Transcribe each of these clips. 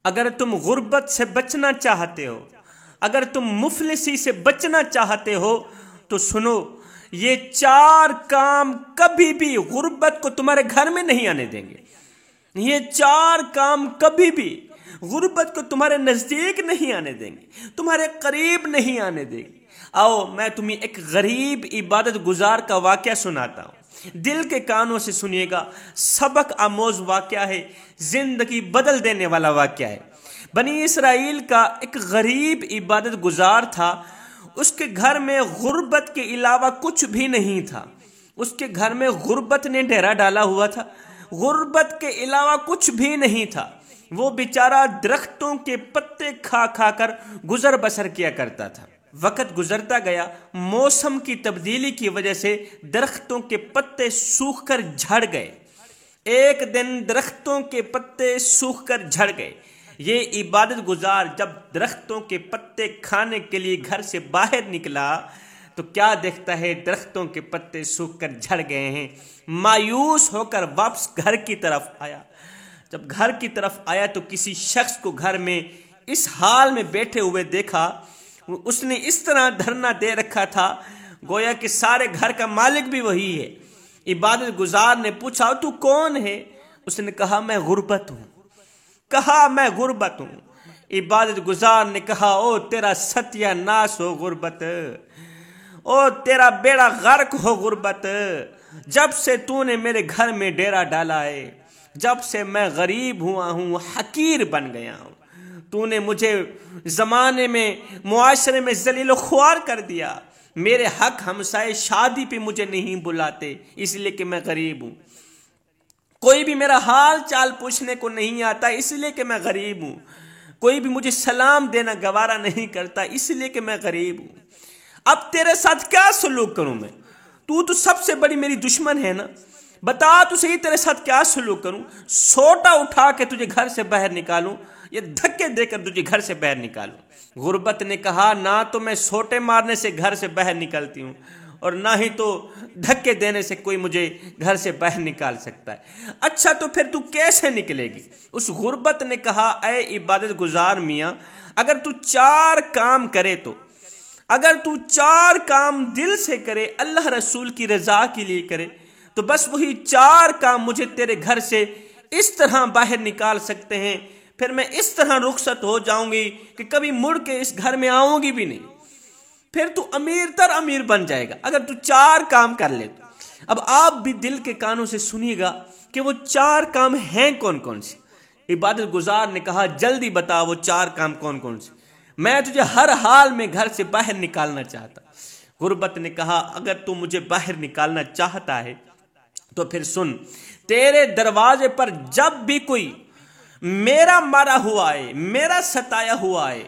اگر تم غربت سے بچنا چاہتے ہو، اگر تم مفلسی سے بچنا چاہتے ہو تو سنو، یہ 4 کام کبھی بھی غربت کو تمہارے گھر میں نہیں آنے دیں گے۔ یہ 4 کام کبھی بھی غربت کو تمہارے نزدیک نہیں آنے دیں گے، تمہارے قریب نہیں آنے دیں گے۔ آؤ میں تمہیں ایک غریب عبادت گزار کا واقعہ سناتا ہوں، دل کے کانوں سے سنیے گا، سبق آموز واقعہ ہے، زندگی بدل دینے والا واقعہ ہے۔ بنی اسرائیل کا ایک غریب عبادت گزار تھا، اس کے گھر میں غربت کے علاوہ کچھ بھی نہیں تھا، اس کے گھر میں غربت نے ڈیرا ڈالا ہوا تھا، غربت کے علاوہ کچھ بھی نہیں تھا۔ وہ بیچارہ درختوں کے پتے کھا کھا کر گزر بسر کیا کرتا تھا۔ وقت گزرتا گیا، موسم کی تبدیلی کی وجہ سے درختوں کے پتے سوکھ کر جھڑ گئے۔ ایک دن درختوں کے پتے سوکھ کر جھڑ گئے۔ یہ عبادت گزار جب درختوں کے پتے کھانے کے لیے گھر سے باہر نکلا تو کیا دیکھتا ہے؟ درختوں کے پتے سوکھ کر جھڑ گئے ہیں۔ مایوس ہو کر واپس گھر کی طرف آیا۔ جب گھر کی طرف آیا تو کسی شخص کو گھر میں اس حال میں بیٹھے ہوئے دیکھا۔ اس نے اس طرح دھرنا دے رکھا تھا گویا کہ سارے گھر کا مالک بھی وہی ہے۔ عبادت گزار نے پوچھا، تو کون ہے؟ اس نے کہا، میں غربت ہوں۔ کہا، میں غربت ہوں۔ عبادت گزار نے کہا، او تیرا ستیہ ناس ہو غربت، او تیرا بیڑا غرق ہو غربت، جب سے تو نے میرے گھر میں ڈیرا ڈالا ہے، جب سے میں غریب ہوا ہوں، حقیر بن گیا ہوں، تو نے مجھے زمانے میں معاشرے میں ذلیل و خوار کر دیا۔ میرے حق ہمسائے شادی پہ مجھے نہیں بلاتے اس لیے کہ میں غریب ہوں، کوئی بھی میرا حال چال پوچھنے کو نہیں آتا اس لیے کہ میں غریب ہوں، کوئی بھی مجھے سلام دینا گوارا نہیں کرتا اس لیے کہ میں غریب ہوں۔ اب تیرے ساتھ کیا سلوک کروں میں؟ تو سب سے بڑی میری دشمن ہے نا، بتا تو صحیح تیرے ساتھ کیا سلوک کروں؟ سوٹا اٹھا کے تجھے گھر سے باہر نکالوں یا دھکے دے کر تجھے گھر سے باہر نکالوں؟ غربت نے کہا، نہ تو میں سوٹے مارنے سے گھر سے باہر نکلتی ہوں اور نہ ہی تو دھکے دینے سے کوئی مجھے گھر سے باہر نکال سکتا ہے۔ اچھا تو پھر تو کیسے نکلے گی؟ اس غربت نے کہا، اے عبادت گزار میاں، اگر تو 4 کام کرے تو، اگر تو 4 کام دل سے کرے، اللہ رسول کی رضا کے لیے کرے، تو بس وہی 4 کام مجھے تیرے گھر سے اس طرح باہر نکال سکتے ہیں، پھر میں اس طرح رخصت ہو جاؤں گی کہ کبھی مڑ کے اس گھر میں آؤں گی بھی نہیں، پھر تو امیر تر امیر بن جائے گا اگر تو 4 کام کر لے تو۔ اب آپ بھی دل کے کانوں سے سنیے گا کہ وہ 4 کام ہیں کون کون سے۔ عبادت گزار نے کہا، جلدی بتا وہ 4 کام کون کون سے، میں تجھے ہر حال میں گھر سے باہر نکالنا چاہتا۔ غربت نے کہا، اگر تو مجھے باہر نکالنا چاہتا ہے تو پھر سن، تیرے دروازے پر جب بھی کوئی میرا مارا ہوا ہے، میرا ستایا ہوا ہے،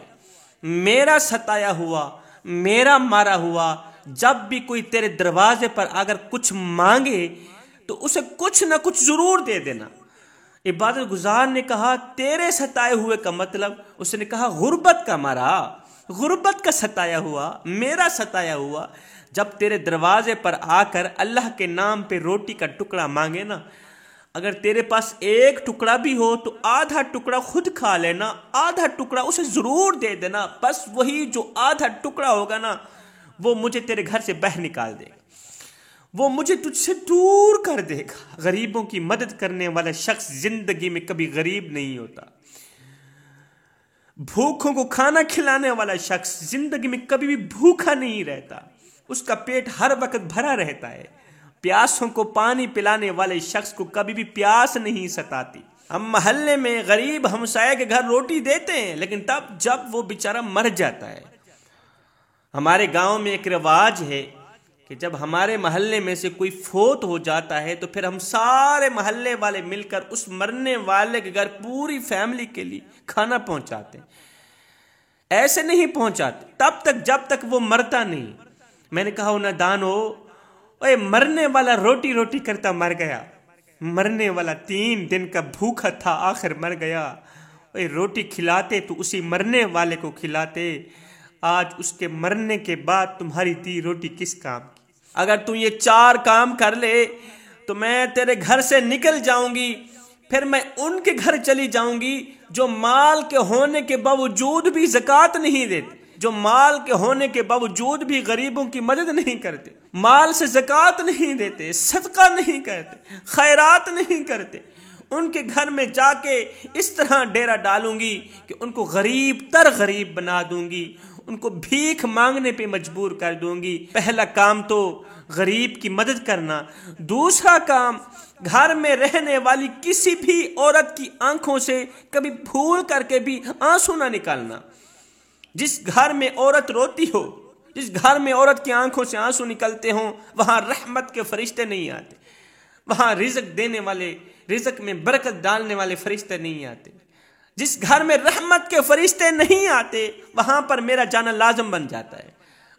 میرا ستایا ہوا، میرا مارا ہوا، جب بھی کوئی تیرے دروازے پر اگر کچھ مانگے تو اسے کچھ نہ کچھ ضرور دے دینا۔ عبادت گزار نے کہا، تیرے ستائے ہوئے کا مطلب؟ اس نے کہا، غربت کا مارا، غربت کا ستایا ہوا، میرا ستایا ہوا۔ جب تیرے دروازے پر آ کر اللہ کے نام پہ روٹی کا ٹکڑا مانگے نا، اگر تیرے پاس 1 ٹکڑا بھی ہو تو آدھا ٹکڑا خود کھا لینا، آدھا ٹکڑا اسے ضرور دے دینا، بس وہی جو آدھا ٹکڑا ہوگا نا وہ مجھے تیرے گھر سے باہر نکال دے گا، وہ مجھے تجھ سے دور کر دے گا۔ غریبوں کی مدد کرنے والا شخص زندگی میں کبھی غریب نہیں ہوتا، بھوکھوں کو کھانا کھلانے والا شخص زندگی میں کبھی بھی بھوکا نہیں رہتا، اس کا پیٹ ہر وقت بھرا رہتا ہے۔ پیاسوں کو پانی پلانے والے شخص کو کبھی بھی پیاس نہیں ستاتی۔ ہم محلے میں غریب ہمسائے کے گھر روٹی دیتے ہیں لیکن تب جب وہ بیچارہ مر جاتا ہے۔ ہمارے گاؤں میں ایک رواج ہے کہ جب ہمارے محلے میں سے کوئی فوت ہو جاتا ہے تو پھر ہم سارے محلے والے مل کر اس مرنے والے کے گھر پوری فیملی کے لیے کھانا پہنچاتے ہیں۔ ایسے نہیں پہنچاتے تب تک جب تک وہ مرتا نہیں۔ میں نے کہا، نہ دانو، اے مرنے والا روٹی روٹی کرتا مر گیا، مرنے والا 3 دن کا بھوکا تھا آخر مر گیا، اے روٹی کھلاتے تو اسی مرنے والے کو کھلاتے، آج اس کے مرنے کے بعد تمہاری دی روٹی کس کام کی؟ اگر تم یہ 4 کام کر لے تو میں تیرے گھر سے نکل جاؤں گی، پھر میں ان کے گھر چلی جاؤں گی جو مال کے ہونے کے باوجود بھی زکوٰۃ نہیں دیتے، جو مال کے ہونے کے باوجود بھی غریبوں کی مدد نہیں کرتے، مال سے زکوٰۃ نہیں دیتے، صدقہ نہیں کرتے، خیرات نہیں کرتے، ان کے گھر میں جا کے اس طرح ڈیرا ڈالوں گی کہ ان کو غریب تر غریب بنا دوں گی، ان کو بھیک مانگنے پہ مجبور کر دوں گی۔ پہلا کام تو غریب کی مدد کرنا، دوسرا کام گھر میں رہنے والی کسی بھی عورت کی آنکھوں سے کبھی بھول کر کے بھی آنسو نہ نکالنا۔ جس گھر میں عورت روتی ہو، جس گھر میں عورت کی آنکھوں سے آنسو نکلتے ہوں، وہاں رحمت کے فرشتے نہیں آتے، وہاں رزق دینے والے، رزق میں برکت ڈالنے والے فرشتے نہیں آتے۔ جس گھر میں رحمت کے فرشتے نہیں آتے وہاں پر میرا جانا لازم بن جاتا ہے،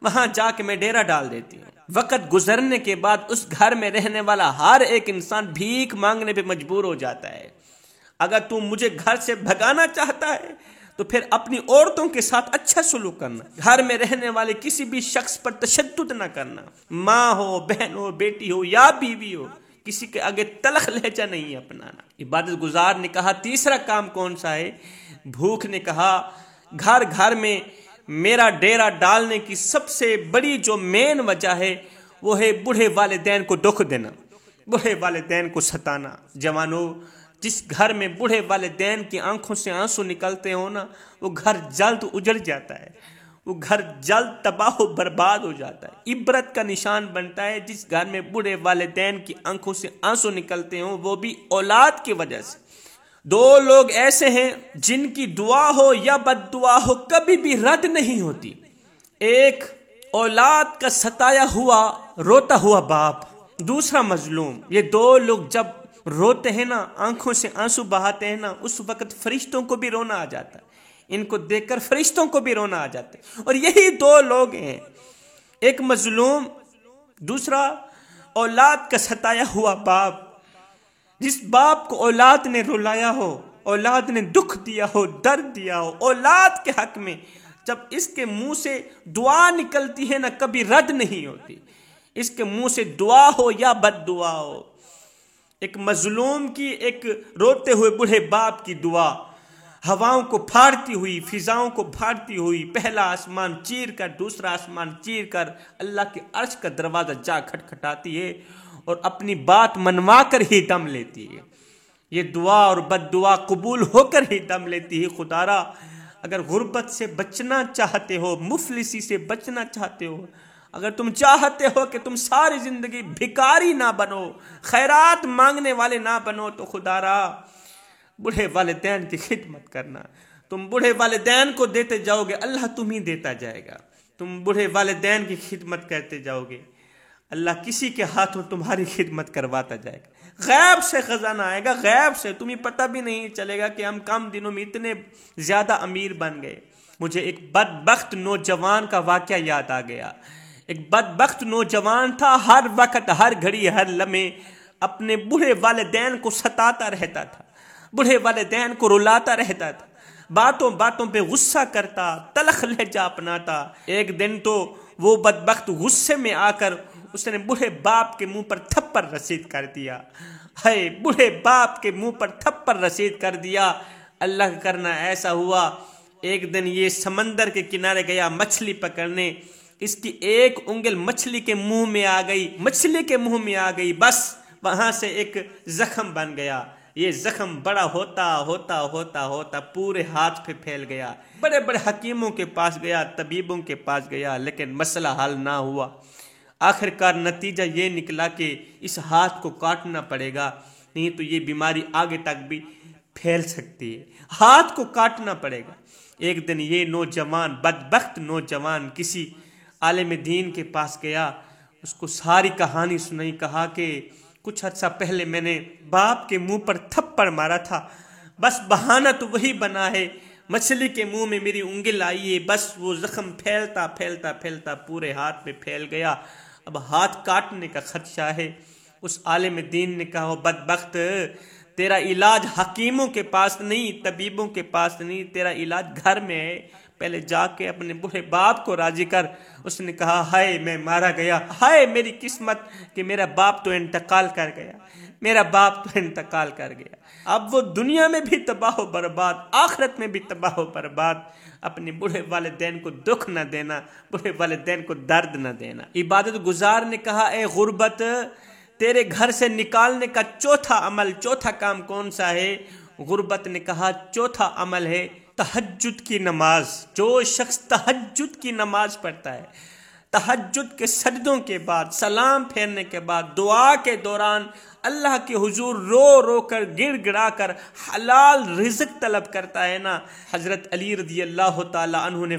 وہاں جا کے میں ڈیرا ڈال دیتی ہوں۔ وقت گزرنے کے بعد اس گھر میں رہنے والا ہر ایک انسان بھیک مانگنے پہ مجبور ہو جاتا ہے۔ اگر تم مجھے گھر سے بھگانا چاہتا ہے تو پھر اپنی عورتوں کے ساتھ اچھا سلوک کرنا، گھر میں رہنے والے کسی بھی شخص پر تشدد نہ کرنا، ماں ہو، بہن ہو، بیٹی ہو یا بیوی ہو، کسی کے آگے تلخ لہجہ نہیں اپنانا۔ عبادت گزار نے کہا تیسرا کام کون سا ہے؟ بھوک نے کہا گھر گھر میں میرا ڈیرا ڈالنے کی سب سے بڑی جو مین وجہ ہے وہ ہے بوڑھے والدین کو دکھ دینا، بوڑھے والدین کو ستانا۔ جوانوں، جس گھر میں بوڑھے والدین کی آنکھوں سے آنسو نکلتے ہو نا، وہ گھر جلد اجڑ جاتا ہے، وہ گھر جلد تباہ و برباد ہو جاتا ہے۔ عبرت کا نشان بنتا ہے جس گھر میں بوڑھے والدین کی آنکھوں سے آنسو نکلتے ہوں، وہ بھی اولاد کی وجہ سے۔ دو لوگ ایسے ہیں جن کی دعا ہو یا بد دعا ہو کبھی بھی رد نہیں ہوتی۔ ایک اولاد کا ستایا ہوا روتا ہوا باپ، دوسرا مظلوم۔ یہ دو لوگ جب روتے ہیں نا، آنکھوں سے آنسو بہاتے ہیں نا، اس وقت فرشتوں کو بھی رونا آ جاتا ہے، ان کو دیکھ کر فرشتوں کو بھی رونا آ جاتا ہے۔ اور یہی دو لوگ ہیں، ایک مظلوم، دوسرا اولاد کا ستایا ہوا باپ۔ جس باپ کو اولاد نے رلایا ہو، اولاد نے دکھ دیا ہو، درد دیا ہو، اولاد کے حق میں جب اس کے منہ سے دعا نکلتی ہے نا، کبھی رد نہیں ہوتی، اس کے منہ سے دعا ہو یا بد دعا ہو۔ ایک مظلوم کی، ایک روتے ہوئے بوڑھے باپ کی دعا ہواؤں کو پھاڑتی ہوئی، فضاؤں کو پھاڑتی ہوئی، پہلا آسمان چیر کر دوسرا آسمان چیر کر اللہ کے عرش کا دروازہ جا کھٹکھٹاتی ہے اور اپنی بات منوا کر ہی دم لیتی ہے۔ یہ دعا اور بد دعا قبول ہو کر ہی دم لیتی ہے۔ خدارا، اگر غربت سے بچنا چاہتے ہو، مفلسی سے بچنا چاہتے ہو، اگر تم چاہتے ہو کہ تم ساری زندگی بھکاری نہ بنو، خیرات مانگنے والے نہ بنو، تو خدارا بوڑھے والدین کی خدمت کرنا۔ تم بوڑھے والدین کو دیتے جاؤ گے، اللہ تمہیں دیتا جائے گا۔ تم بوڑھے والدین کی خدمت کرتے جاؤ گے، اللہ کسی کے ہاتھوں تمہاری خدمت کرواتا جائے گا۔ غیب سے خزانہ آئے گا، غیب سے، تمہیں پتہ بھی نہیں چلے گا کہ ہم کم دنوں میں اتنے زیادہ امیر بن گئے۔ مجھے ایک بدبخت نوجوان کا واقعہ یاد آ گیا۔ ایک بدبخت نوجوان تھا، ہر وقت، ہر گھڑی، ہر لمحے اپنے بوڑھے والدین کو ستاتا رہتا تھا، بوڑھے والدین کو رلاتا رہتا تھا، باتوں باتوں پہ غصہ کرتا، تلخ لہجہ اپناتا۔ ایک دن تو وہ بدبخت غصے میں آ کر اس نے بوڑھے باپ کے منہ پر تھپڑ رسید کر دیا۔ ہے، بوڑھے باپ کے منہ پر تھپڑ رسید کر دیا۔ اللہ کا کرنا ایسا ہوا، ایک دن یہ سمندر کے کنارے گیا مچھلی پکڑنے، اس کی ایک انگل مچھلی کے منہ میں آ گئی، مچھلی کے منہ میں آ گئی، بس وہاں سے ایک زخم بن گیا۔ یہ زخم بڑا ہوتا ہوتا ہوتا ہوتا پورے ہاتھ پہ پھیل گیا۔ بڑے بڑے حکیموں کے پاس گیا، طبیبوں کے پاس گیا، لیکن مسئلہ حل نہ ہوا۔ آخر کار نتیجہ یہ نکلا کہ اس ہاتھ کو کاٹنا پڑے گا، نہیں تو یہ بیماری آگے تک بھی پھیل سکتی ہے، ہاتھ کو کاٹنا پڑے گا۔ ایک دن یہ نوجوان، بدبخت نوجوان، کسی عالم دین کے پاس گیا، اس کو ساری کہانی سنائی، کہا کہ کچھ عرصہ پہلے میں نے باپ کے منہ پر تھپڑ مارا تھا، بس بہانہ تو وہی بنا ہے، مچھلی کے منہ میں میری انگل آئی ہے، بس وہ زخم پھیلتا پھیلتا پھیلتا پورے ہاتھ میں پھیل گیا، اب ہاتھ کاٹنے کا خدشہ ہے۔ اس عالم دین نے کہا، بدبخت، تیرا علاج حکیموں کے پاس نہیں، طبیبوں کے پاس نہیں، تیرا علاج گھر میں ہے، پہلے جا کے اپنے بوڑھے باپ کو راضی کر۔ اس نے کہا، ہائے میں مارا گیا، ہائے میری قسمت کہ میرا باپ تو انتقال کر گیا، میرا باپ تو انتقال کر گیا۔ اب وہ دنیا میں بھی تباہ و برباد، آخرت میں بھی تباہ و برباد۔ اپنے بوڑھے والدین کو دکھ نہ دینا، بوڑھے والدین کو درد نہ دینا۔ عبادت گزار نے کہا اے غربت، تیرے گھر سے نکالنے کا چوتھا عمل، چوتھا کام کون سا ہے؟ غربت نے کہا چوتھا عمل ہے تہجد کی نماز۔ جو شخص تہجد کی نماز پڑھتا ہے، تہجد کے سجدوں کے بعد، سلام پھیرنے کے بعد، دعا کے دوران اللہ کے حضور رو رو کر، گڑ گڑا کر حلال رزق طلب کرتا ہے نا، حضرت علی رضی اللہ تعالی عنہ نے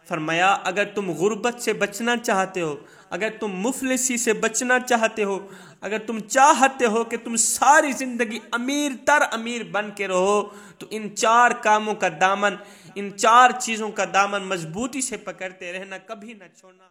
فرمایا اگر تم غربت سے بچنا چاہتے ہو، اگر تم مفلسی سے بچنا چاہتے ہو، اگر تم چاہتے ہو کہ تم ساری زندگی امیر تر امیر بن کے رہو، تو ان چار کاموں کا دامن، ان چار چیزوں کا دامن مضبوطی سے پکڑتے رہنا، کبھی نہ چھوڑنا۔